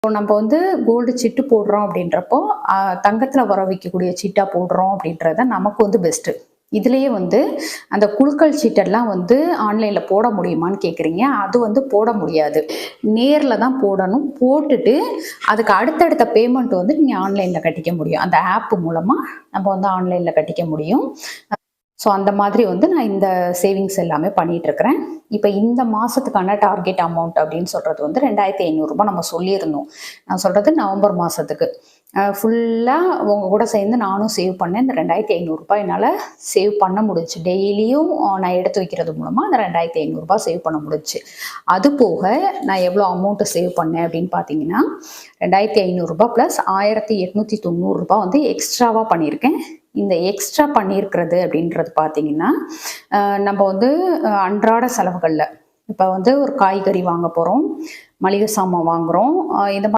இப்போ நம்ம வந்து கோல்டு சிட்டு போடுறோம் அப்படின்றப்போ தங்கத்தில் வர வைக்கக்கூடிய சீட்டா போடுறோம் அப்படின்றத நமக்கு வந்து பெஸ்ட்டு. இதுலேயே வந்து அந்த குழுக்கள் சீட்டெல்லாம் வந்து ஆன்லைனில் போட முடியுமான்னு கேட்குறீங்க. அது வந்து போட முடியாது. நேரில் தான் போடணும். போட்டுட்டு அதுக்கு அடுத்தடுத்த பேமெண்ட் வந்து நீங்கள் ஆன்லைனில் கட்டிக்க முடியும். அந்த ஆப் மூலமாக நம்ம வந்து ஆன்லைனில் கட்டிக்க முடியும். ஸோ அந்த மாதிரி வந்து நான் இந்த சேவிங்ஸ் எல்லாமே பண்ணிகிட்ருக்கிறேன். இப்போ இந்த மாதத்துக்கான டார்கெட் அமௌண்ட் அப்படின்னு சொல்கிறது வந்து 2500 நம்ம சொல்லியிருந்தோம். நான் சொல்கிறது நவம்பர் மாதத்துக்கு. ஃபுல்லாக உங்கள் கூட சேர்ந்து நானும் சேவ் பண்ணேன். இந்த 2500 என்னால் சேவ் பண்ண முடிஞ்சுச்சு. டெய்லியும் நான் எடுத்து வைக்கிறது மூலமாக அந்த 2500 சேவ் பண்ண முடிஞ்சுச்சு. அது போக நான் எவ்வளோ அமௌண்ட்டு சேவ் பண்ணேன் அப்படின்னு பார்த்தீங்கன்னா 2500 ப்ளஸ் 1890 வந்து எக்ஸ்ட்ராவாக பண்ணியிருக்கேன். இந்த எக்ஸ்ட்ரா பண்ணியிருக்கிறது அப்படின்றது பார்த்தீங்கன்னா நம்ம வந்து அன்றாட செலவுகளில் இப்போ வந்து ஒரு காய்கறி வாங்க போகிறோம், மளிகை சாமான் வாங்குகிறோம், இந்த